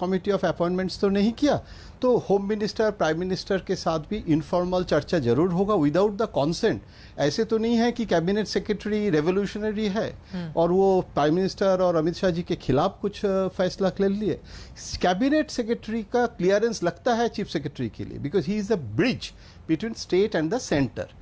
Committee of appointments तो नहीं किया, तो होम मिनिस्टर प्राइम मिनिस्टर के साथ भी इनफॉर्मल चर्चा जरूर होगा विदाउट द कंसेंट। ऐसे तो नहीं है कि कैबिनेट सेक्रेटरी रेवोल्यूशनरी है और वो प्राइम मिनिस्टर और अमित शाह जी के खिलाफ कुछ फैसला ले लिए। कैबिनेट सेक्रेटरी का क्लियरेंस लगता है चीफ सेक्रेटरी के लिए, because he is the bridge between state and the centre.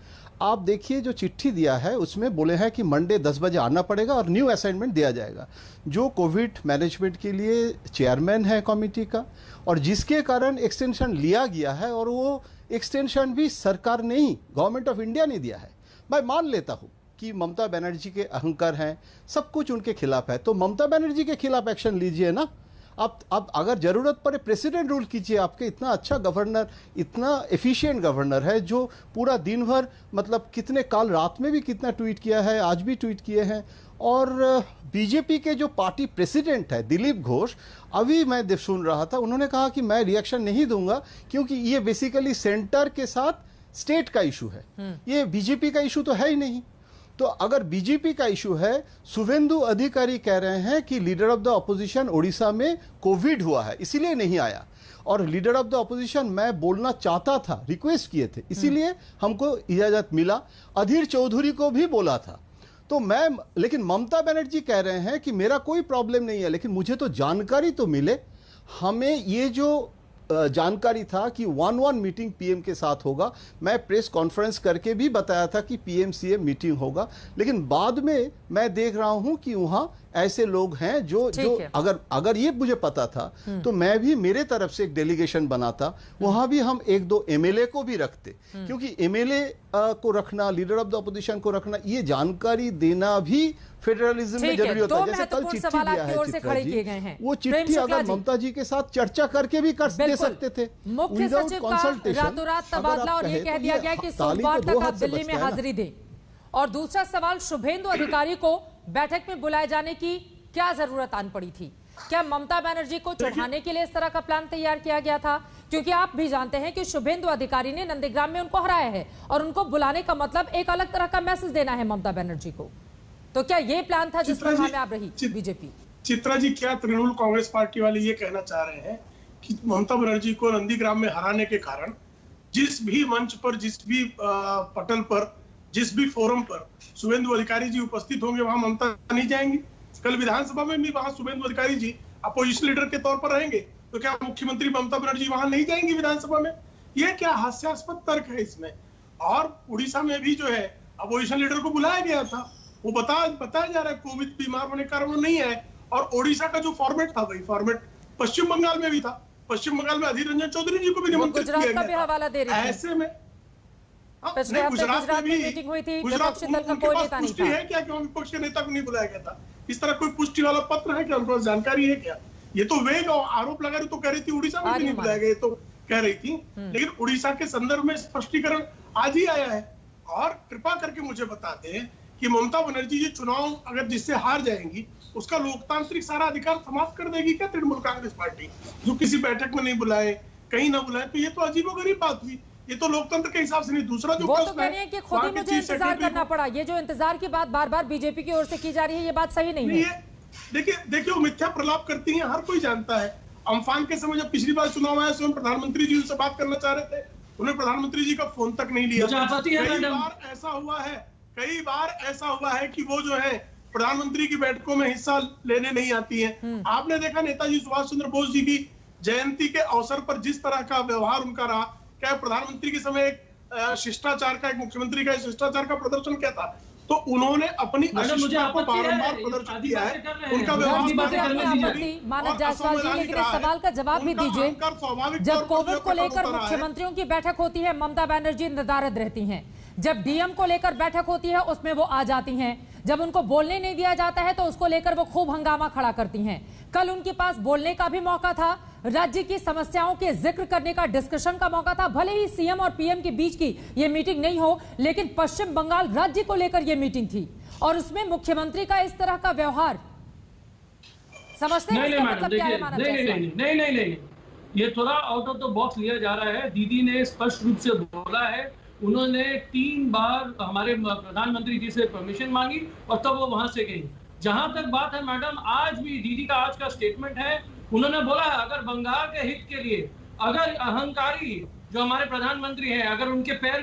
आप देखिए जो चिट्ठी दिया है उसमें बोले हैं कि मंडे 10 बजे आना पड़ेगा और न्यू असाइनमेंट दिया जाएगा। जो कोविड मैनेजमेंट के लिए चेयरमैन है कमेटी का और जिसके कारण एक्सटेंशन लिया गया है, और वो एक्सटेंशन भी सरकार ने ही, गवर्नमेंट ऑफ इंडिया ने दिया है। मैं मान लेता हूँ कि ममता बनर्जी के अहंकार हैं, सब कुछ उनके खिलाफ है, तो ममता बनर्जी के खिलाफ एक्शन लीजिए ना। अब अगर जरूरत पड़े प्रेसिडेंट रूल कीजिए। आपके इतना अच्छा गवर्नर, इतना एफिशिएंट गवर्नर है जो पूरा दिन भर, मतलब कितने काल रात में भी कितना ट्वीट किया है, आज भी ट्वीट किए हैं। और बीजेपी के जो पार्टी प्रेसिडेंट है दिलीप घोष, अभी मैं सुन रहा था, उन्होंने कहा कि मैं रिएक्शन नहीं दूंगा क्योंकि ये बेसिकली सेंटर के साथ स्टेट का इशू है, ये बीजेपी का इशू तो है ही नहीं। तो अगर बीजेपी का इशू है, शुभेंदु अधिकारी कह रहे हैं कि leader of the opposition Odisha में कोविड हुआ है इसीलिए नहीं आया, और लीडर ऑफ द ऑपोजिशन मैं बोलना चाहता था, रिक्वेस्ट किए थे, इसीलिए हमको इजाजत मिला। अधीर चौधरी को भी बोला था, तो लेकिन ममता बनर्जी कह रहे हैं कि मेरा कोई प्रॉब्लम नहीं है, लेकिन मुझे तो जानकारी तो मिले। हमें ये जो जानकारी था कि 1-1 मीटिंग पीएम के साथ होगा, मैं प्रेस कॉन्फ्रेंस करके भी बताया था कि पीएम सीएम मीटिंग होगा, लेकिन बाद में मैं देख रहा हूं कि वहां ऐसे लोग हैं जो अगर ये मुझे पता था तो मैं भी मेरे तरफ से एक डेलीगेशन बनाता, वहां भी हम 1-2 एमएलए को भी रखते, क्योंकि एमएलए को रखना, लीडर ऑफ द अपोजिशन को रखना, ये जानकारी देना भी फेडरलिज्म में जरूरी होता है। जैसे कल चिट्ठी दिया है चित्रा जी, वो चिट्ठी अगर ममता जी के साथ चर्चा करके भी दे सकते थे मुख्य सचिव का रातों रात तबादला और ये कह दिया गया कि सोमवार तक आप दिल्ली में हाजिरी दें। और दूसरा सवाल, शुभेंदु अधिकारी को बैठक में बुलाए जाने की क्या जरूरत आन पड़ी थी? क्या ममता बनर्जी को चढ़ाने के लिए इस तरह का प्लान तैयार किया गया था? क्योंकि आप भी जानते हैं कि शुभेंदु अधिकारी ने नंदीग्राम में उनको हराया है और उनको बुलाने का मतलब एक अलग तरह का मैसेज देना है ममता बनर्जी को। तो क्या ये प्लान था जिस पर कामयाब रही बीजेपी? चित्रा जी, क्या तृणमूल कांग्रेस पार्टी वाले ये कहना चाह रहे हैं कि ममता बनर्जी को नंदीग्राम में हराने के कारण जिस भी मंच पर, जिस भी पटल पर, जिस भी फोरम पर शुभेंदु अधिकारी जी उपस्थित होंगे वहां ममता नहीं जाएंगी? कल विधानसभा में भी वहां शुभेंदु अधिकारी जी अपोजिशन लीडर के तौर पर रहेंगे, तो क्या मुख्यमंत्री ममता बनर्जी वहां नहीं जाएंगी विधानसभा में? यह क्या हास्यास्पद तर्क है इसमें। और उड़ीसा में भी जो है अपोजिशन लीडर को बुलाया गया था, वो बताया जा रहा है कोविड बीमार होने के कारण वो नहीं आए। और ओडिशा का जो फॉर्मेट था वही फॉर्मेट पश्चिम बंगाल में भी था। पश्चिम बंगाल में अधीर रंजन चौधरी जी को भी निमंत्रित किया गया। ऐसे में गुजरात में भी मीटिंग हुई थी, विपक्षी दल का कोई नेता नहीं था। है क्या कि विपक्ष के नेता को नहीं बुलाया गया था? इस तरह कोई पुष्टि वाला पत्र है क्या? उनको जानकारी है क्या? ये तो वेग आरोप लगा रही, तो कह रही थी उड़ीसा में भी नहीं बुलाया गया, तो कह रही थी, लेकिन उड़ीसा के संदर्भ में स्पष्टीकरण आज ही आया है। और कृपा करके मुझे बता दें कि ममता बनर्जी ये चुनाव अगर जिससे हार जाएंगी, उसका लोकतांत्रिक सारा अधिकार समाप्त कर देगी क्या तृणमूल कांग्रेस पार्टी, जो किसी बैठक में नहीं बुलाए, कहीं ना बुलाए? तो ये तो अजीबोगरीब बात हुई। ये तो लोकतंत्र के हिसाब से नहीं। दूसरा जो वो तो कह रहे हैं कि खुद ही मुझे इंतजार करना पड़ा। ये जो इंतजार की बात बार बार बीजेपी की ओर से की जा रही है, ये बात सही नहीं है। देखिए वो मिथ्या प्रलाप करती हैं, हर कोई जानता है। अम्फान के समय जब पिछली बार चुनाव आया, स्वयं प्रधानमंत्री जी उनसे बात करना चाह रहे थे, उन्हें प्रधानमंत्री जी का फोन तक नहीं लिया। कई बार ऐसा हुआ है कि वो जो है प्रधानमंत्री की बैठकों में हिस्सा लेने नहीं आती है। आपने देखा नेताजी सुभाष चंद्र बोस जी की जयंती के अवसर पर जिस तरह का व्यवहार उनका रहा, क्या प्रधानमंत्री के समय एक शिष्टाचार का, एक मुख्यमंत्री का शिष्टाचार का प्रदर्शन क्या था? तो उन्होंने अपनी अशिष्टता को बारंबार प्रदर्शित किया है। उनका व्यवहार मानव जायसवाल जी, लेकिन इस सवाल का जवाब भी दीजिए। जब कोविड को लेकर मुख्यमंत्रियों की बैठक होती है, ममता बनर्जी नदारद रहती हैं। जब डीएम को लेकर बैठक होती है, उसमें वो आ जाती हैं। जब उनको बोलने नहीं दिया जाता है तो उसको लेकर वो खूब हंगामा खड़ा करती हैं। कल उनके पास बोलने का भी मौका था, राज्य की समस्याओं के जिक्र करने का, डिस्कशन का मौका था। भले ही सीएम और पीएम के बीच की ये मीटिंग नहीं हो, लेकिन पश्चिम बंगाल राज्य को लेकर ये मीटिंग थी और उसमें मुख्यमंत्री का इस तरह का व्यवहार समझते हैं इसका मतलब क्या है? नहीं, ये थोड़ा आउट ऑफ द बॉक्स लिया जा रहा है। दीदी ने स्पष्ट रूप से बोला है, उन्होंने 3 बार हमारे प्रधानमंत्री जी से परमिशन मांगी और तब वो वहां से गई। जहां तक बात है मैडम, आज भी दीदी का आज का स्टेटमेंट है उन्होंने बोला अगर बंगाल के हित के लिए, अगर अहंकारी जो हमारे प्रधानमंत्री हैं, अगर उनके पैर के